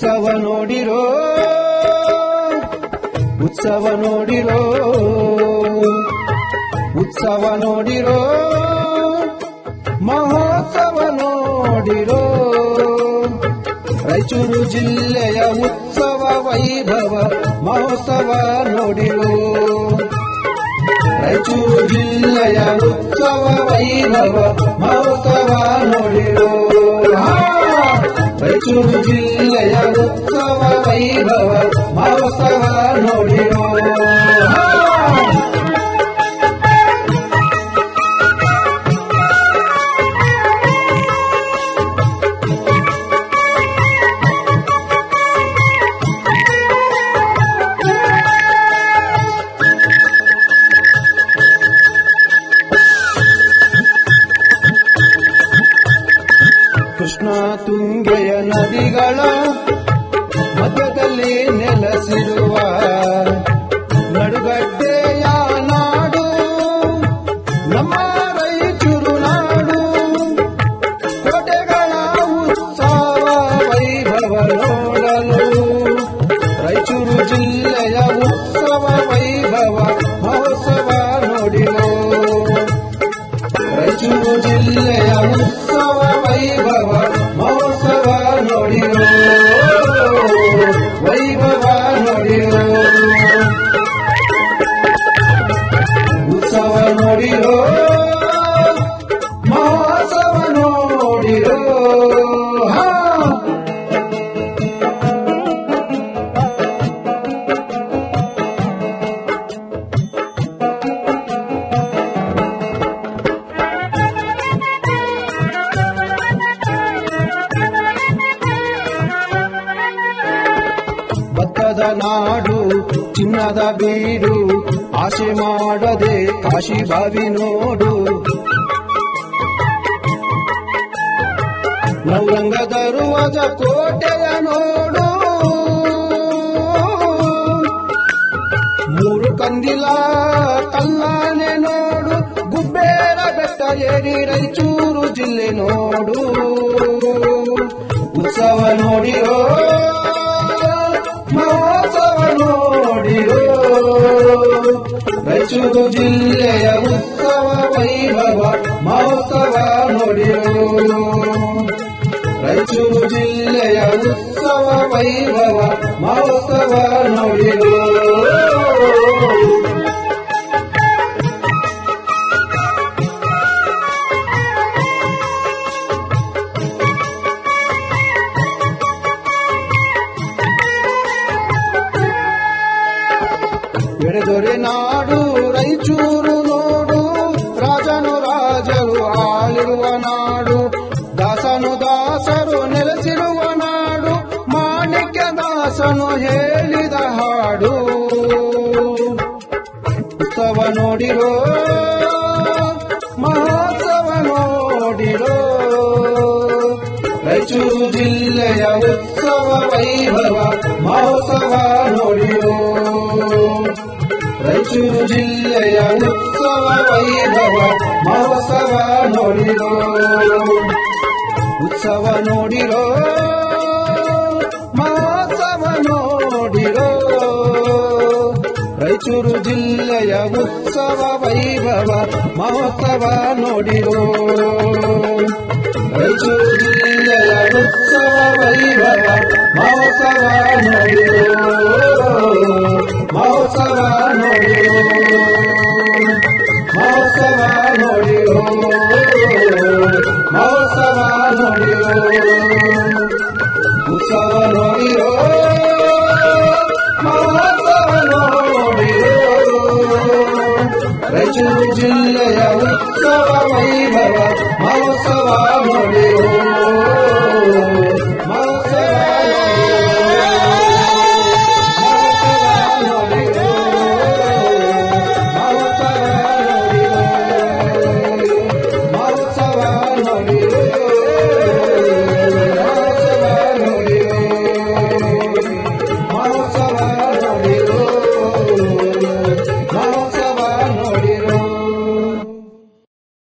ಉತ್ಸವ ನೋಡಿರೋ ಉತ್ಸವ ನೋಡಿರೋ ಉತ್ಸವ ನೋಡಿರೋ ಮಹೋತ್ಸವ ನೋಡಿರೋ ರಾಯಚೂರು ಜಿಲ್ಲೆಯ ಉತ್ಸವ ವೈಭವ ಮಹೋತ್ಸವ ನೋಡಿರೋ ರಾಯಚೂರು ಜಿಲ್ಲೆಯ ಉತ್ಸವ ವೈಭವ ಮಹೋತ್ಸವ ನೋಡಿರೋ ರಾಯಚೂರು ಜಿಲ್ಲೆಯ ಉತ್ಸವ ವೈಭವ ಮಹೋತ್ಸವ ನೋಡಿರೋ ಕೃಷ್ಣ ತುಂಗೆಯ ನದಿಗಳ ಮಧ್ಯದಲ್ಲಿ ನೆಲೆಸಿರುವ ನಡುಗಡ್ಡೆಯ ನಾಡು ನಮ್ಮ ರಾಯಚೂರು ನಾಡು ಕೋಟೆಗಳ ಉತ್ಸವ ವೈಭವ ನೋಡಲು ರಾಯಚೂರು ಜಿಲ್ಲೆಯ ಉತ್ಸವ ವೈಭವ ಮಹೋತ್ಸವ ನೋಡಿರೋ ರಾಯಚೂರು ಜಿಲ್ಲೆಯ ಉತ್ಸವ ವೈಭವ ಮಹೋತ್ಸವ ನೋಡಿರೋ ವೈಭವ ನೋಡಿರೋ ಉತ್ಸವ ನೋಡಿರೋ ಮಹೋತ್ಸವ ನೋಡಿರೋ ಭತ್ತದ ನಾಡು ಚಿನ್ನದ ಬೀಡು ಆಸೆ ಮಾಡದೆ ಕಾಶಿ ಬಾವಿ ನೋಡು ನವರಂಗ ದರುವಜ ಕೋಟೆಯ ನೋಡು ಮೂರು ಕಂದಿಲ ಕಲ್ಲಾನೆ ನೋಡು ಗುಬ್ಬೇರ ಬೆಟ್ಟ ಏರಿ ರಾಯಚೂರು ಜಿಲ್ಲೆ ನೋಡು ಉತ್ಸವ ನೋಡಿರೋ ಮಹೋತ್ಸವ ನೋಡಿರೋ ರಾಯಚೂರು ಜಿಲ್ಲೆಯ ಉತ್ಸವ ವೈಭವ ಮಹೋತ್ಸವ ನೋಡಿರೋ ರಾಯಚೂರು ಜಿಲ್ಲೆಯ ಉತ್ಸವ ವೈಭವ ಮಹೋತ್ಸವ ನೋಡಿರೋ ಎಡೆದೊರೆ ನಾಡು ರಾಯಚೂರು ನೋಡು ರಾಜನು ರಾಜರು ಆಳಿರುವ ನಾಡು ದಾಸನು ದಾಸರು ನೆಲೆಸಿರುವ ನಾಡು ಮಾಣಿಕ್ಯ ದಾಸನು ಹೇಳಿದ ಹಾಡು ಉತ್ಸವ ನೋಡಿರೋ ಮಹೋತ್ಸವ ನೋಡಿರೋ ರಾಯಚೂರು ಜಿಲ್ಲೆಯ ಉತ್ಸವ ವೈಭವ ಮಹೋತ್ಸವ ನೋಡಿರೋ ರಾಯಚೂರು ಜಿಲ್ಲೆಯ ಉತ್ಸವ ವೈಭವ ಮಹೋತ್ಸವ ನೋಡಿರೋ ಉತ್ಸವ ನೋಡಿರೋ ಮಹೋತ್ಸವ ನೋಡಿರೋ ರಾಯಚೂರು ಜಿಲ್ಲೆಯ ಉತ್ಸವ ವೈಭವ ಮಹೋತ್ಸವ ನೋಡಿರೋ ರಾಯಚೂರು